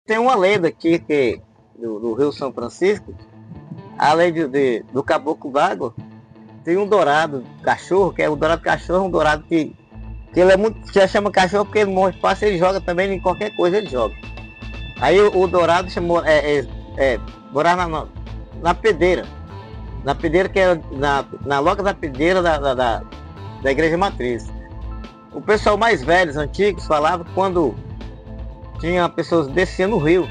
tem uma lenda aqui do Rio São Francisco, além do caboclo d'água, tem um dourado cachorro, que é o dourado cachorro, um dourado que ele é muito, já chama cachorro porque ele morre fácil, ele joga também em qualquer coisa, ele joga. Aí o dourado chamou, morava na Pedreira. Na Pedreira, que é na loca da Pedreira da Igreja Matriz. O pessoal mais velho, antigos, falava que quando tinha pessoas descendo no rio,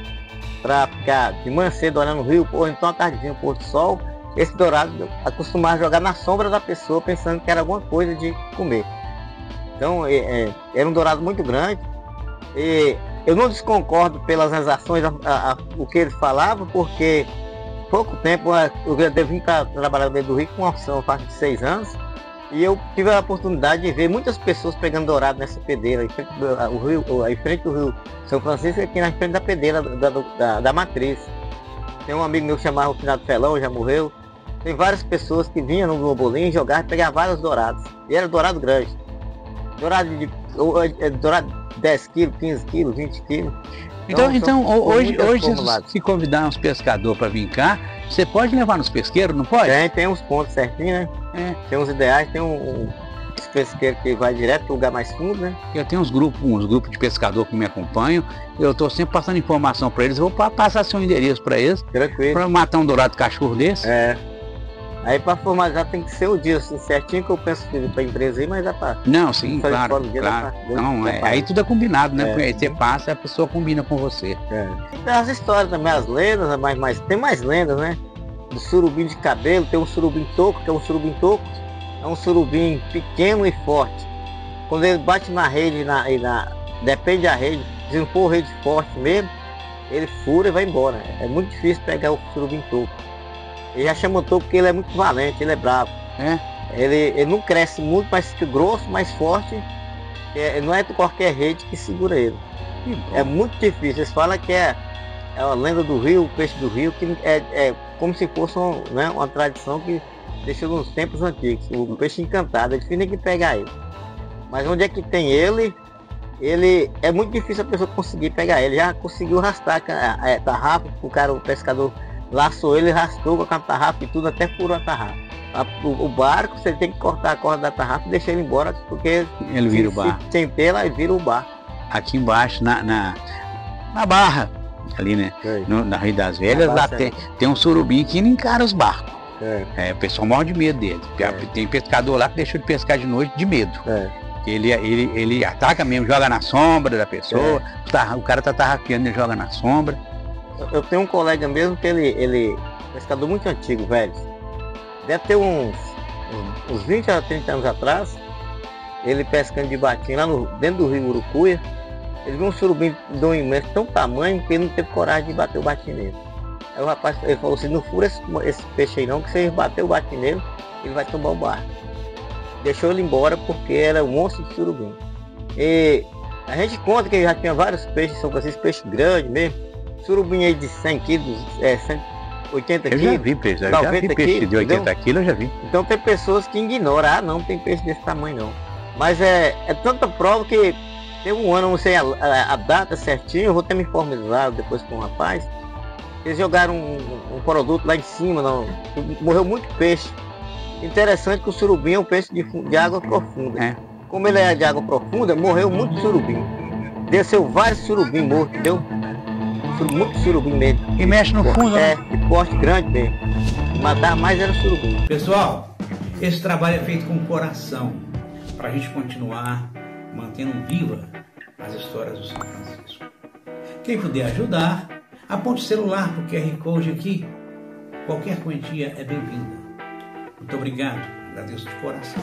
para ficar de manhã cedo olhando o rio, ou então à tardezinha, pôr do sol, esse dourado acostumava jogar na sombra da pessoa, pensando que era alguma coisa de comer. Então, era um dourado muito grande. E eu não desconcordo pelas ações, o que ele falava, porque pouco tempo eu vim para trabalhar dentro do Rio com uma opção, faz de 6 anos, e eu tive a oportunidade de ver muitas pessoas pegando dourado nessa pedreira, em frente do Rio São Francisco, aqui na frente da pedreira da Matriz. Tem um amigo meu que chamava o Finado Felão, já morreu. Tem várias pessoas que vinham no bolinho jogar e pegar vários dourados. E era dourado grande. Dourado de 10 quilos, 15 quilos, 20 quilos. Então hoje se convidar uns pescadores para vir cá, você pode levar nos pesqueiros, não pode? Tem uns pontos certinhos, né? Tem uns ideais, tem uns pesqueiros que vai direto para o lugar mais fundo, né? Eu tenho uns grupos de pescador que me acompanham, eu estou sempre passando informação para eles, eu vou passar seu endereço para eles. Tranquilo. Para matar um dourado cachorro desse. Aí para formalizar tem que ser o dia assim, certinho, que eu penso para a empresa aí, mas dá para... Não, sim, claro. Aí tudo é combinado, né? Porque aí você passa e a pessoa combina com você. Tem as histórias também, as lendas, mas tem mais lendas, né? Do surubim de cabelo, tem um surubim toco, que é um surubim toco. É um surubim pequeno e forte. Quando ele bate na rede, depende da rede, se não for rede forte mesmo, ele fura e vai embora. É muito difícil pegar o surubim toco. Ele já chamou toco porque ele é muito valente, ele é bravo. Ele não cresce muito, mas fica grosso, mais forte. Não é qualquer rede que segura ele. É muito difícil. Eles falam que é a lenda do rio, o peixe do rio, que é como se fosse uma tradição que deixou nos tempos antigos. O peixe encantado, é difícil ninguém pegar ele. Mas onde é que tem ele é muito difícil a pessoa conseguir pegar ele. Já conseguiu arrastar a tarrafa, o pescador laçou ele, arrastou com a tarrafa e tudo, até furou a tarrafa. O barco, você tem que cortar a corda da tarrafa e deixar ele embora, porque ele vira o barco. Sem tela, ele vira o barco. Aqui embaixo, na barra, ali, né? Na Rio das Velhas, lá tem um surubim que não encara os barcos. O pessoal morre de medo dele. Tem pescador lá que deixou de pescar de noite de medo. Ele ataca mesmo, joga na sombra da pessoa. O cara tá tarrafiando, ele joga na sombra. Eu tenho um colega mesmo que ele pescador muito antigo, velho. Deve ter uns 20 a 30 anos atrás. Ele pescando de batinha lá dentro do rio Urucuia. Ele viu um surubim de um imenso, tão tamanho, que ele não teve coragem de bater o batim nele. Aí o rapaz ele falou assim, não fura esse peixe aí não, que se ele bater o batim nele, ele vai tombar o barco. Deixou ele embora porque era um monstro de surubim. E a gente conta que já tinha vários peixes, são esses peixes grandes mesmo. Surubim aí de 100 quilos, 180 quilos. Eu já vi peixe, peixe de 80 quilos, eu já vi. Então tem pessoas que ignoram, não tem peixe desse tamanho não. Mas é tanta prova que tem um ano, não sei a data certinho, eu vou ter me informado depois com o rapaz. Eles jogaram um produto lá em cima, morreu muito peixe. Interessante que o surubim é um peixe de água profunda. Como ele é de água profunda, morreu muito surubim. Desceu vários surubim mortos, entendeu? Muito surubim mesmo. E mexe no fundo, né? De porte grande mesmo. Matar mais era surubim. Pessoal, esse trabalho é feito com o coração, para a gente continuar mantendo viva as histórias do São Francisco. Quem puder ajudar, aponte o celular para o QR Code aqui. Qualquer quantia é bem-vinda. Muito obrigado, agradeço de coração.